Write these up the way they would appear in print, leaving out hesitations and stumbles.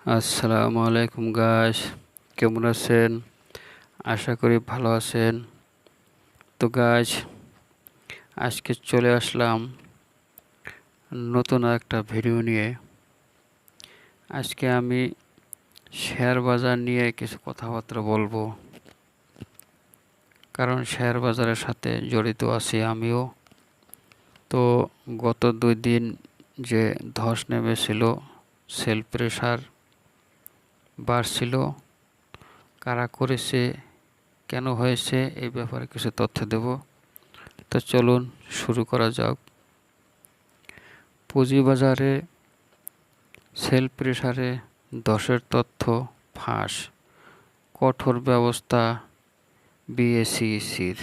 আসসালামু আলাইকুম গাইস, কেমন আছেন? আশা করি ভালো আছেন। তো গাইস, আজকে চলে আসলাম নতুন একটা ভিডিও নিয়ে। আজকে আমি শেয়ার বাজার নিয়ে কিছু কথাবার্তা বলবো, কারণ শেয়ার বাজারের সাথে জড়িত আছি আমিও। তো গত 2 দিন যে ধস নেমেছিল, সেল প্রেসার বাড়ছিল, কারা করেছে, কেন হয়েছে, এই ব্যাপারে কিছু তথ্য দেব। তো চলুন শুরু করা যাক। পুঁজিবাজারে সেল প্রেসারে ধসের তথ্য ফাঁস, কঠোর ব্যবস্থা বিএসইসির।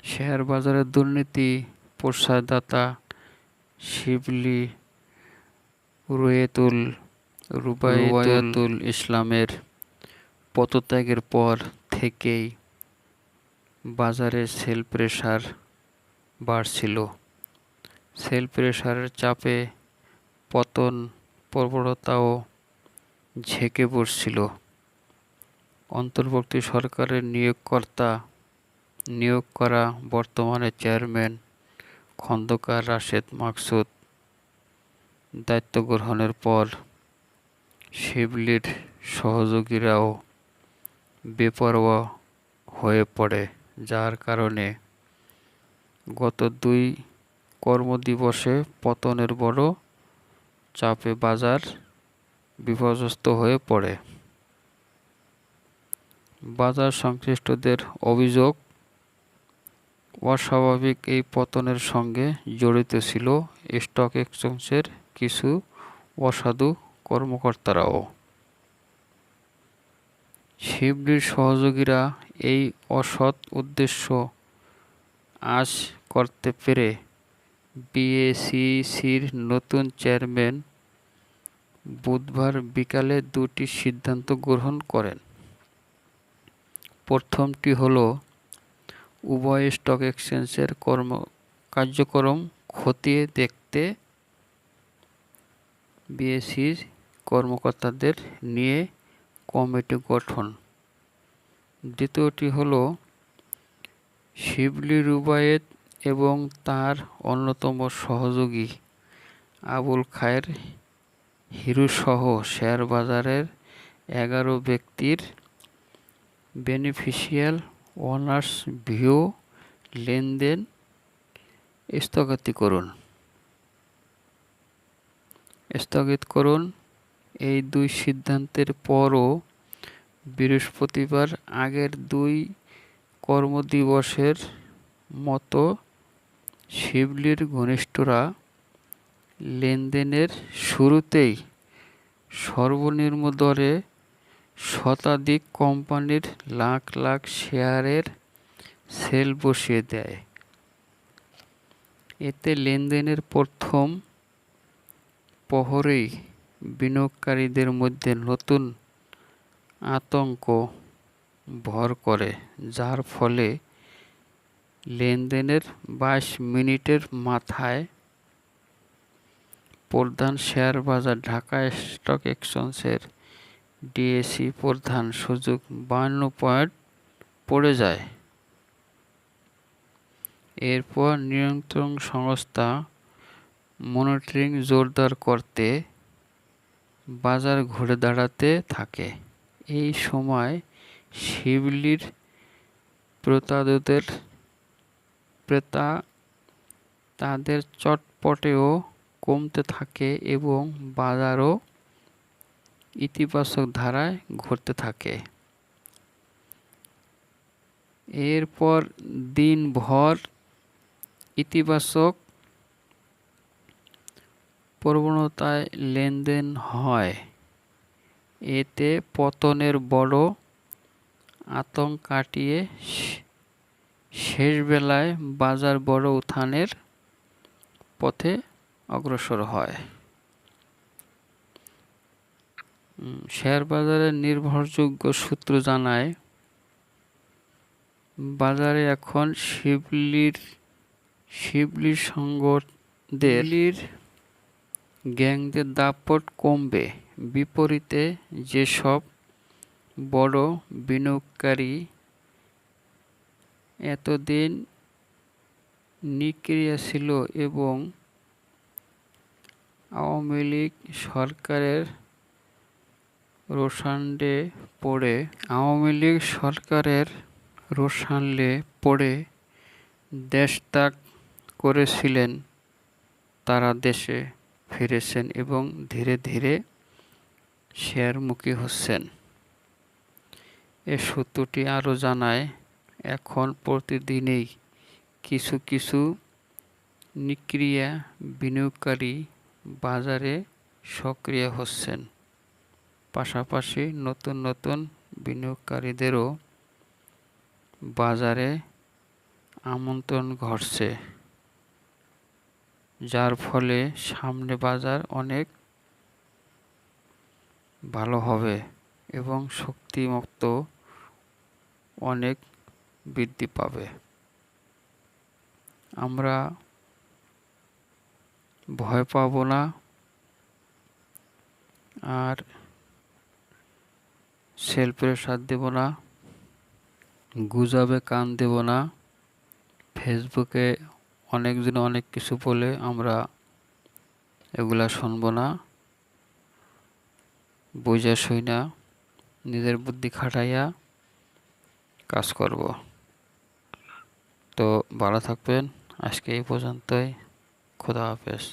শেয়ার বাজারের দুর্নীতি, প্রশ্রয়দাতা শিবলি রুবায়েতুল ইসলামের পদত্যাগের পর থেকেই বাজারে সেল প্রেসার বাড়ছিল। সেল প্রেসারের চাপে পতন প্রবণতাও ঝেঁকে পড়ছিল। অন্তর্বর্তী সরকারের নিয়োগ করা বর্তমানে চেয়ারম্যান খন্দকার রাশেদ মাকসুদ দায়িত্ব গ্রহণের পর শিবলির সহযোগীরাও বেপরোয়া হয়ে পড়ে, যার কারণে গত 2 কর্মদিবসে পতনের বড় চাপে বাজার বিপর্যস্ত হয়ে পড়ে। বাজার সংশ্লিষ্টদের অভিযোগ, অস্বাভাবিক এই পতনের সঙ্গে জড়িত ছিল স্টক এক্সচেঞ্জের কিছু অসাধু কর্মকর্তারাও। শিবলির সহযোগীরা এই অসৎ উদ্দেশ্য আঁচ করতে পেরে বিএসইসির নতুন চেয়ারম্যান বুধবার বিকালে 2টি সিদ্ধান্ত গ্রহণ করেন। প্রথমটি হল উভয় স্টক এক্সচেঞ্জের কার্যক্রম খতিয়ে দেখতে বিএসইর কর্মকর্তাদের নিয়ে কমিটি গঠন। দ্বিতীয়টি হল শিবলি রুবায়েত এবং তার অন্যতম সহযোগী আবুল খায়ের হিরুসহ শেয়ার বাজারের 11 ব্যক্তির বেনিফিশিয়াল ওনার্স ভিউ লেনদেন স্থগিত করুন। এই 2 সিদ্ধান্তের পরও বৃহস্পতিবার আগের 2 কর্মদিবসের মতো শিবলির ঘনিষ্ঠরা লেনদেনের শুরুতেই সর্বনিম্ন দরে শতাধিক কোম্পানির লাখ লাখ শেয়ারের সেল বসিয়ে দেয়। এতে লেনদেনের প্রথম প্রহরেই বিনিয়োগকারীদের মধ্যে নতুন আতঙ্ক ভর করে, যার ফলে লেনদেনের 22 মিনিটের মাথায় প্রধান শেয়ার বাজার ঢাকা স্টক এক্সচেঞ্জের ডিএসই প্রধান সূচক 52 পয়েন্ট পড়ে যায়। এরপর নিয়ন্ত্রণ সংস্থা মনিটরিং জোরদার করতে বাজার ঘুরে দাঁড়াতে থাকে। এই সময় শিবলির তাদের চটপটেও কমতে থাকে এবং বাজারও ইতিবাচক ধারায় ঘুরতে থাকে। এরপর দিনভর ইতিবাচক প্রবণতায় লেনদেন হয়। এতে পতনের বড় আতঙ্ক কাটিয়ে শেষ বেলায় বাজার বড় উত্থানের পথে অগ্রসর হয়। শেয়ার বাজারের নির্ভরযোগ্য সূত্র জানায়, বাজারে এখন শিবলির সঙ্গীদের গ্যাংদের দাপট কমবে। বিপরীতে যেসব বড় বিনিয়োগকারী এতদিন নিষ্ক্রিয় ছিল এবং আওয়ামী লীগ সরকারের রোষানলে পড়ে দেশত্যাগ করেছিলেন, তারা দেশে ফিরেছেন এবং ধীরে ধীরে শেয়ারমুখী হচ্ছেন। এ সূত্রটি আরও জানায়, এখন প্রতিদিনই কিছু কিছু নিষ্ক্রিয় বিনিয়োগকারী বাজারে সক্রিয় হচ্ছেন। পাশাপাশি নতুন নতুন বিনিয়োগকারীদেরও বাজারে আমন্ত্রণ ঘটছে, যার ফলে সামনে বাজার অনেক ভালো হবে এবং শক্তিমত্ত অনেক বৃদ্ধি পাবে। আমরা ভয় পাব না, আর সেল প্রেসার দেব না, গুজবে কান দেব না। ফেসবুকে অনেকজন অনেক কিছু বলে আমরা এগুলা শুনব না। বুঝা শুইনা নিজের বুদ্ধি খাটাইয়া কাজ করব। তো ভালো থাকবেন। আজকে এই পর্যন্তই। খোদা হাফেজ।